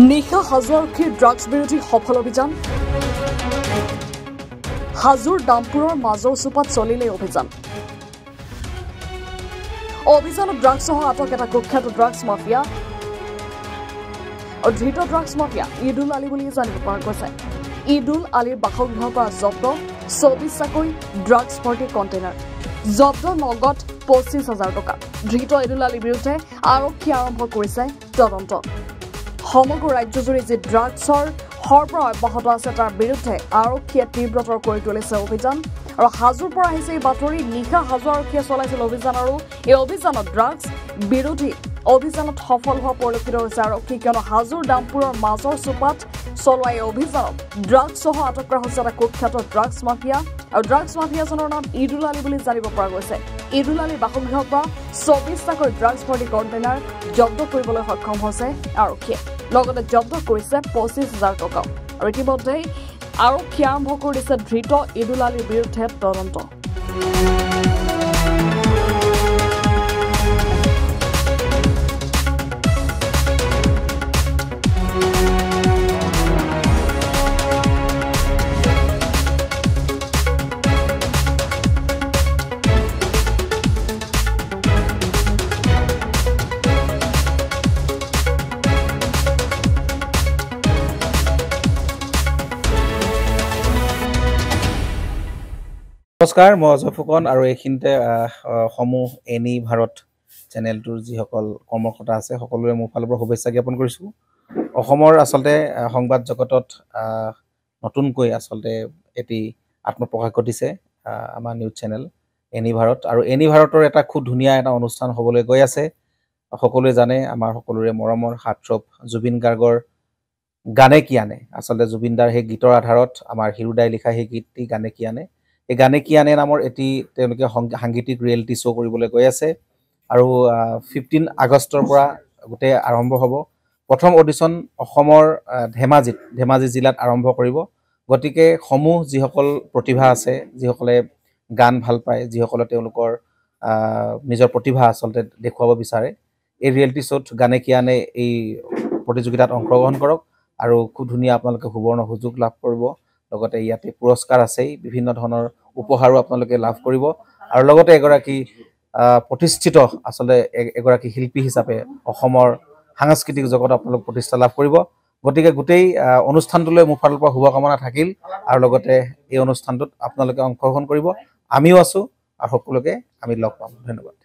নিশা হাজোৱাৰক্ষীৰ drugs বিৰোধী সফল অভিযান হাজোৰ দামপুৰৰ মাজৰ চুপাত চলিলে অভিযানত ড্ৰাগছসহ আটক এটা কুখ্যাত ড্ৰাগছ মাফিয়া আৰু ধৃত ড্ৰাগছ মাফিয়া ঈদুল আলী বুলি জানিব পৰা গৈছে। ঈদুল আলীৰ বাসগৃহৰ পৰা জব্দ 24 চাকৈ ড্ৰাগছ ভৰ্তি কণ্টেইনাৰ, জব্দ নগদ 25,000 টকা। ধৃত ঈদুল আলীৰ বিৰুদ্ধে আৰক্ষী আৰম্ভ কৰিছে তদন্ত। সমগ্ৰ ৰাজ্যজুৰি যি ড্ৰাগছৰ সৰবৰাহ অব্যাহত আছে তাৰ বিৰুদ্ধে আৰক্ষীয়ে তীব্ৰতৰ কৰি তুলিছে অভিযান। আৰু হাজোৰ পৰা আহিছে এই বাতৰি। নিশা হাজো আৰক্ষীয়ে চলাইছিল অভিযান আৰু এই অভিযানত ড্ৰাগছ বিৰোধী অভিযানত সফল হোৱা পৰিলক্ষিত হৈছে আৰক্ষী, কিয়নো হাজোৰ দামপুৰৰ মাজৰ চুপাত চলোৱা এই অভিযানত ড্ৰাগছসহ আটক কৰা হৈছে এটা কুখ্যাত ড্ৰাগছ মাফিয়া। আৰু ড্ৰাগছ মাফিয়াজনৰ নাম ঈদুল আলী বুলি জানিব পৰা গৈছে। ঈদুল আলীৰ বাসগৃহৰ পৰা 24 টাকৈ ড্ৰাগছ ভৰ্তি কণ্টেইনাৰ জব্দ কৰিবলৈ সক্ষম হৈছে আৰক্ষীয়ে। লগতে জব্দ কৰিছে 25,000 টকাও। আৰু ইতিমধ্যেই আৰক্ষী আৰম্ভ কৰি দিছে ধৃত ঈদুল আলীৰ বিৰুদ্ধে তদন্ত। নমস্কাৰ, মই অজয় ফুকন আৰু এইখিনিতে সমূহ এনি ভাৰত চেনেলটোৰ যিসকল কৰ্মকৰ্তা আছে সকলোৰে মোৰ ফালৰ পৰা শুভেচ্ছা জ্ঞাপন কৰিছোঁ। অসমৰ আচলতে সংবাদ জগতত নতুনকৈ আচলতে এটি আত্মপ্ৰকাশ ঘটিছে আমাৰ নিউজ চেনেল এনি ভাৰত। আৰু এনি ভাৰতৰ এটা খুব ধুনীয়া এটা অনুষ্ঠান হ'বলৈ গৈ আছে। সকলোৱে জানে আমাৰ সকলোৰে মৰমৰ হাৰ্টথ্ৰব জুবিন গাৰ্গৰ গানে কি আনে, আচলতে জুবিনদাৰ সেই গীতৰ আধাৰত আমাৰ হিৰুদাই লিখা সেই গীতটি গানে কি আনে, এই গানে কি আনে নামৰ এটি তেওঁলোকে সাংগীতিক ৰিয়েলিটি শ্ব' কৰিবলৈ গৈ আছে। আৰু 15 আগষ্টৰ পৰা গোটেই আৰম্ভ হ'ব। প্ৰথম অডিশ্যন অসমৰ ধেমাজি জিলাত আৰম্ভ কৰিব। গতিকে সমূহ যিসকল প্ৰতিভা আছে, যিসকলে গান ভাল পায়, যিসকলে তেওঁলোকৰ নিজৰ প্ৰতিভা আচলতে দেখুৱাব বিচাৰে, এই ৰিয়েলিটি শ্ব'ত গানে কি আনে এই প্ৰতিযোগিতাত অংশগ্ৰহণ কৰক আৰু খুব ধুনীয়া আপোনালোকে সুবৰ্ণ সুযোগ লাভ কৰিব। লগতে ইয়াতে পুৰস্কাৰ আছেই, বিভিন্ন ধৰণৰ উপহাৰো আপোনালোকে লাভ কৰিব। আৰু লগতে এগৰাকী প্ৰতিষ্ঠিত আচলতে এগৰাকী শিল্পী হিচাপে অসমৰ সাংস্কৃতিক জগত আপোনালোক প্ৰতিষ্ঠা লাভ কৰিব। গতিকে গোটেই অনুষ্ঠানটোলৈ মোৰ ফালৰ পৰা শুভকামনা থাকিল। আৰু লগতে এই অনুষ্ঠানটোত আপোনালোকে অংশগ্ৰহণ কৰিব, আমিও আছোঁ আৰু সকলোকে আমি লগ পাম। ধন্যবাদ।